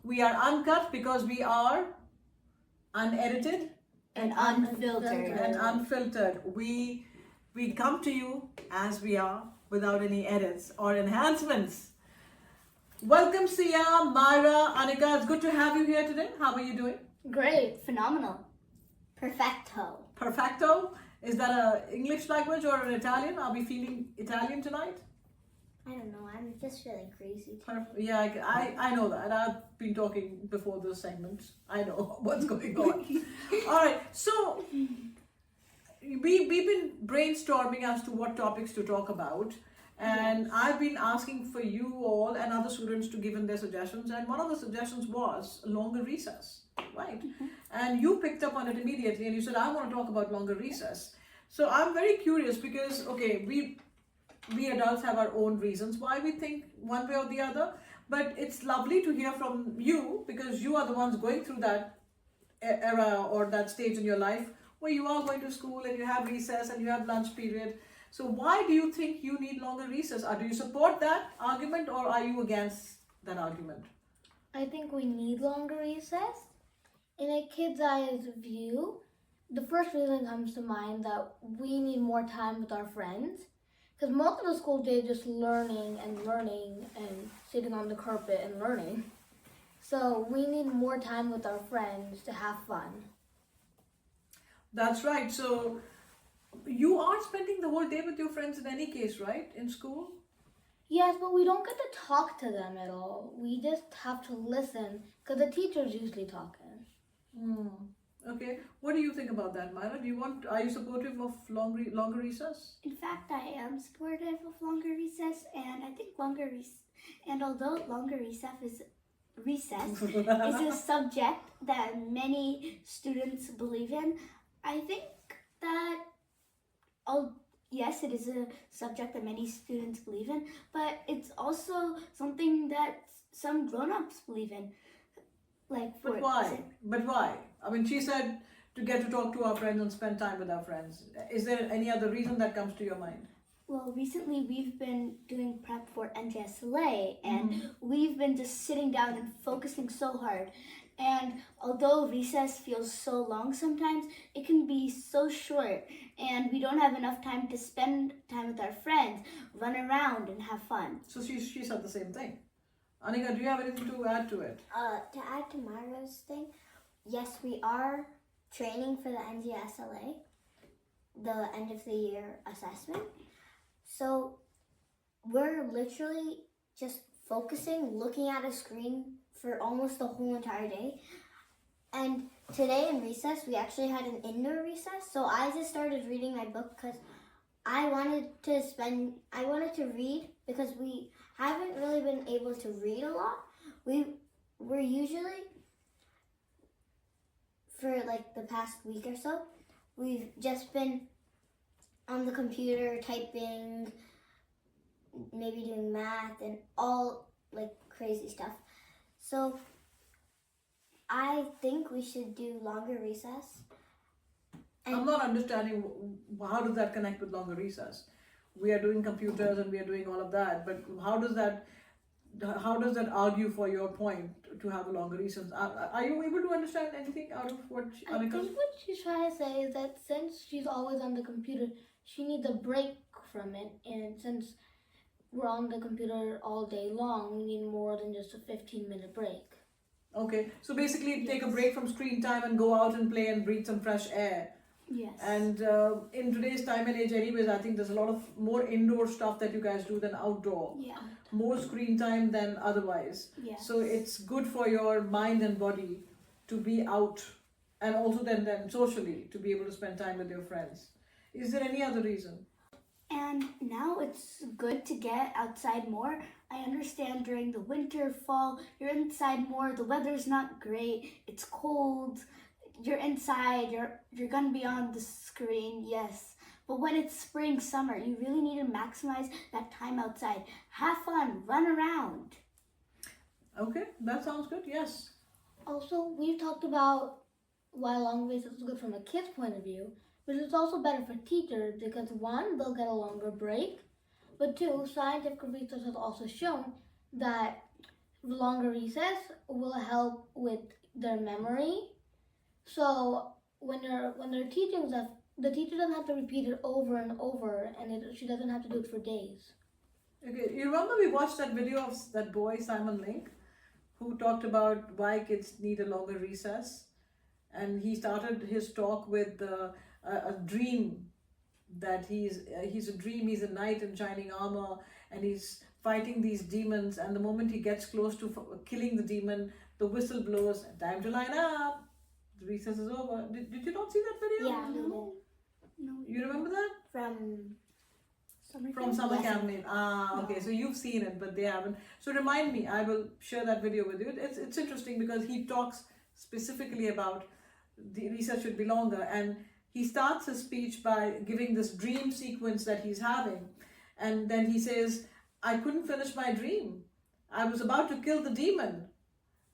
We are uncut because we are unedited and unfiltered. and unfiltered. We come to you as we are without any edits or enhancements. Welcome, Sia, Myra, Annika. It's good to have you here today. How are you doing? Great. Phenomenal. Perfecto. Perfecto? Is that a English language or an Italian? Are we feeling Italian tonight? I don't know. I'm just feeling crazy. Yeah, I know that. I've been talking before this segment. I know what's going on. All right. So we've been brainstorming as to what topics to talk about. And I've been asking for you all and other students to give in their suggestions. And one of the suggestions was longer recess, right? And you picked up on it immediately and you said, I want to talk about longer recess. So I'm very curious because, okay, we adults have our own reasons why we think one way or the other. But it's lovely to hear from you because you are the ones going through that era or that stage in your life where you are going to school and you have recess and you have lunch period. So why do you think you need longer recess? Or do you support that argument or are you against that argument? I think we need longer recess. In a kid's eyes view, the first reason comes to mind that we need more time with our friends. Because most of the school day is just learning and sitting on the carpet and learning. So we need more time with our friends to have fun. That's right. So you are spending the whole day with your friends in any case, right? In school? Yes, but we don't get to talk to them at all. We just have to listen because the teacher's usually talking. Okay. What do you think about that, Myra? Are you supportive of longer recess? In fact, I am supportive of longer recess, and I think although longer recess is a subject that many students believe in, I think that yes, it is a subject that many students believe in, but it's also something that some grown-ups believe in. But why? I mean, she said to get to talk to our friends and spend time with our friends. Is there any other reason that comes to your mind? Well, recently we've been doing prep for NJSLA, and we've been just sitting down and focusing so hard. And although recess feels so long sometimes, it can be so short, and we don't have enough time to spend time with our friends, run around, and have fun. So she said the same thing. Annika, do you have anything to add to it? To add to Myra's thing, yes, we are training for the NJSLA, the end of the year assessment. So we're literally just focusing, looking at a screen for almost the whole entire day. And today in recess, we actually had an indoor recess. So I just started reading my book because I wanted to read because we haven't really been able to read a lot. We're usually, for like the past week or so, we've just been on the computer typing, maybe doing math and all like crazy stuff. So I think we should do longer recess. I'm not understanding how does that connect with longer recess? We are doing computers and we are doing all of that, but how does that argue for your point to have a longer recess? Are you able to understand anything out of what I think what she's trying to say is that since she's always on the computer, she needs a break from it, and since we're on the computer all day long, we need more than just a 15-minute break. Okay, so basically take a break from screen time and go out and play and breathe some fresh air. Yes. And in today's time and age anyways, I think there's a lot of more indoor stuff that you guys do than outdoor. Yeah. More screen time than otherwise. Yes. So it's good for your mind and body to be out, and also then socially to be able to spend time with your friends. Is there any other reason? And now it's good to get outside more. I understand during the winter, fall, you're inside more, the weather's not great, it's cold, you're inside, you're gonna be on the screen, yes. But when it's spring, summer, you really need to maximize that time outside. Have fun, run around. Okay, that sounds good, yes. Also, we've talked about why long recess is good from a kid's point of view, but it's also better for teachers because one, they'll get a longer break, but two, scientific research has also shown that longer recess will help with their memory. So when they're teaching stuff, the teacher doesn't have to repeat it over and over, and she doesn't have to do it for days. Okay, you remember we watched that video of that boy, Simon Link, who talked about why kids need a longer recess? And he started his talk with a dream that he's a knight in shining armor, and he's fighting these demons, and the moment he gets close to killing the demon, the whistle blows, time to line up, the recess is over. Did you not see that video? Yeah, No. You remember that? From summer camp. Okay, so you've seen it, but they haven't. So remind me, I will share that video with you. It's interesting because he talks specifically about the recess should be longer, and he starts his speech by giving this dream sequence that he's having, and then he says, I couldn't finish my dream. I was about to kill the demon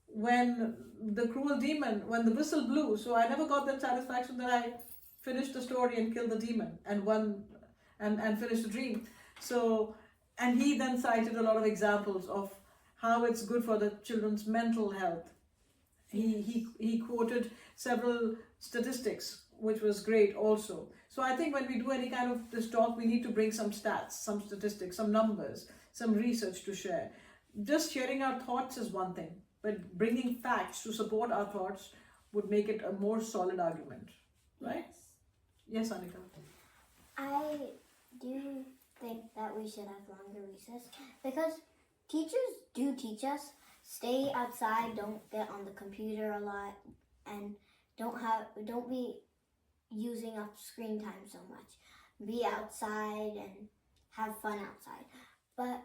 when the cruel demon, when the whistle blew, so I never got that satisfaction that I finished the story and killed the demon and won and finished the dream. So, and he then cited a lot of examples of how it's good for the children's mental health. He quoted several statistics, which was great also. So I think when we do any kind of this talk, we need to bring some stats, some statistics, some numbers, some research to share. Just sharing our thoughts is one thing, but bringing facts to support our thoughts would make it a more solid argument, right? Yes, Annika. I do think that we should have longer recess because teachers do teach us stay outside, don't get on the computer a lot, and don't be using up screen time so much. Be outside and have fun outside. But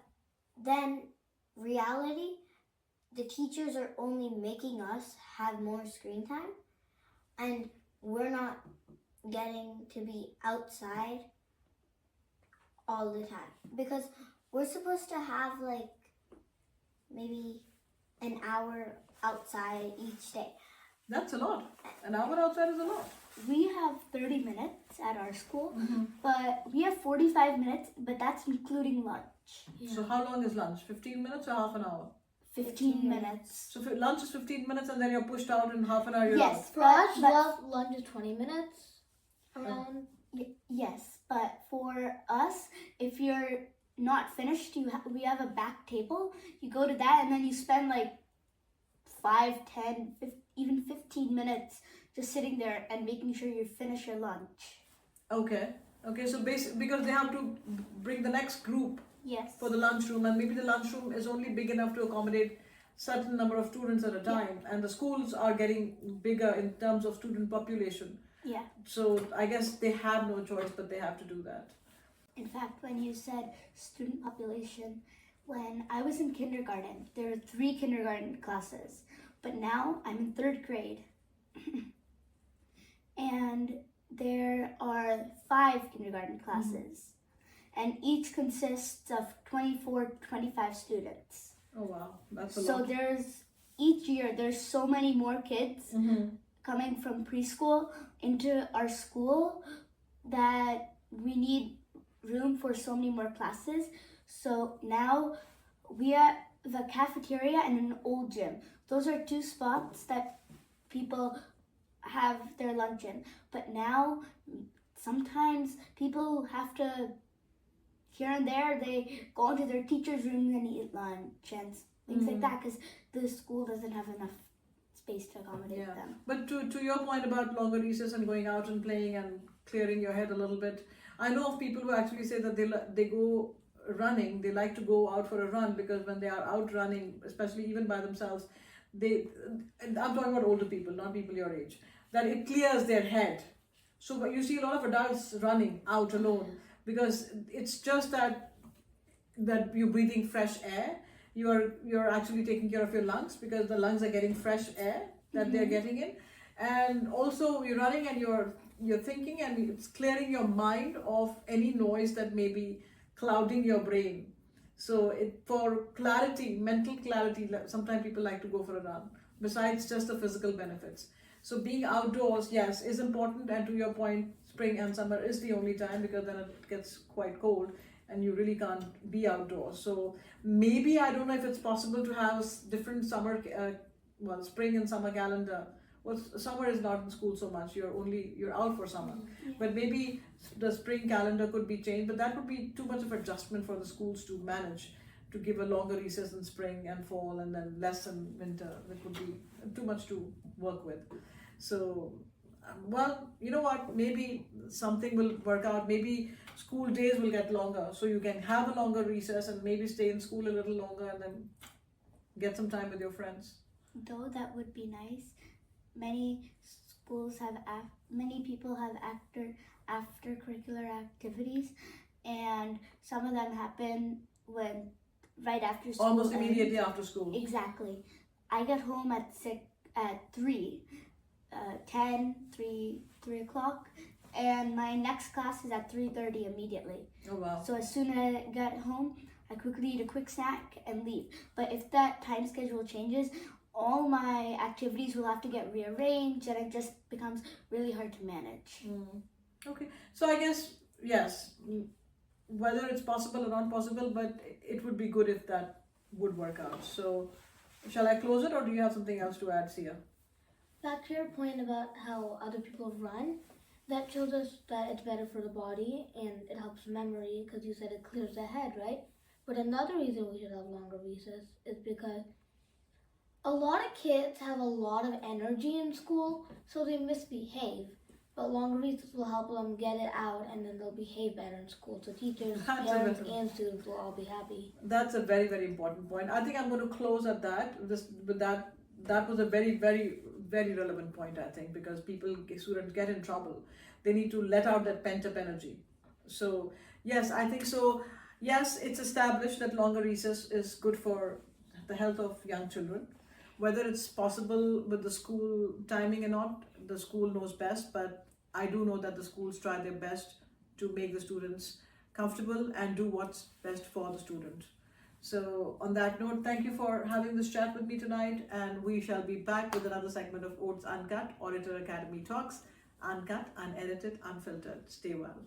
then reality, the teachers are only making us have more screen time, and we're not getting to be outside all the time because we're supposed to have like maybe an hour outside each day. That's a lot. An hour outside is a lot. We have 30 minutes at our school, but we have 45 minutes, but that's including lunch. Yeah. So how long is lunch? 15 minutes or half an hour? 15 minutes. So lunch is 15 minutes and then you're pushed out in half an hour. Yes, For us, lunch is 20 minutes around. Yes, but for us, if you're not finished, we have a back table. You go to that and then you spend like 5, 10, 15, even 15 minutes just sitting there and making sure you finish your lunch. Okay, so because they have to bring the next group Yes. for the lunchroom, and maybe the lunchroom is only big enough to accommodate certain number of students at a time, and the schools are getting bigger in terms of student population. Yeah. So I guess they have no choice, but they have to do that. In fact, when you said student population, when I was in kindergarten, there were 3 kindergarten classes, but now I'm in 3rd grade. And there are 5 kindergarten classes, and each consists of 24 to 25 students. Oh wow, that's a So lot. each year there's so many more kids coming from preschool into our school that we need room for so many more classes. So now we have the cafeteria and an old gym. Those are 2 spots that people have their lunch in. But now sometimes people have to, here and there, they go into their teacher's rooms and eat lunch and things like that because the school doesn't have enough space to accommodate them. But to your point about longer recess and going out and playing and clearing your head a little bit, I know of people who actually say that they go running, they like to go out for a run because when they are out running, especially even by themselves, I'm talking about older people, not people your age, that it clears their head. So you see a lot of adults running out alone because it's just that you're breathing fresh air. You're actually taking care of your lungs because the lungs are getting fresh air that they're getting in, and also you're running and you're thinking, and it's clearing your mind of any noise that may be clouding your brain. So for clarity, mental clarity, sometimes people like to go for a run besides just the physical benefits. So being outdoors, yes, is important, and to your point, spring and summer is the only time because then it gets quite cold and you really can't be outdoors. So maybe, I don't know if it's possible to have a different summer, spring and summer calendar. Well, summer is not in school so much. You're out for summer. Yeah. But maybe the spring calendar could be changed. But that would be too much of adjustment for the schools to manage, to give a longer recess in spring and fall and then less in winter. That would be too much to work with. So, well, you know what? Maybe something will work out. Maybe school days will get longer, so you can have a longer recess and maybe stay in school a little longer and then get some time with your friends. Though that would be nice. Many people have after curricular activities, and some of them happen right after school. Almost immediately after school. Exactly. I get home at 3 o'clock, and my next class is at 3:30 immediately. Oh wow. So as soon as I get home, I quickly eat a quick snack and leave. But if that time schedule changes, all my activities will have to get rearranged, and it just becomes really hard to manage. Okay, so I guess, yes, whether it's possible or not possible, but it would be good if that would work out. So shall I close it, or do you have something else to add, Sia? Back to your point about how other people run, that shows us that it's better for the body and it helps memory, because you said it clears the head, right? But another reason we should have longer recess is because a lot of kids have a lot of energy in school, so they misbehave. But longer recess will help them get it out, and then they'll behave better in school. So teachers, parents, and students will all be happy. That's a very, very important point. I think I'm going to close at that. That was a very, very, very relevant point, I think, because students get in trouble. They need to let out that pent-up energy. So yes, I think so. Yes, it's established that longer recess is good for the health of young children. Whether it's possible with the school timing or not, the school knows best, but I do know that the schools try their best to make the students comfortable and do what's best for the student. So on that note, thank you for having this chat with me tonight, and we shall be back with another segment of Oats Uncut, Orator Academy Talks, uncut, unedited, unfiltered. Stay well.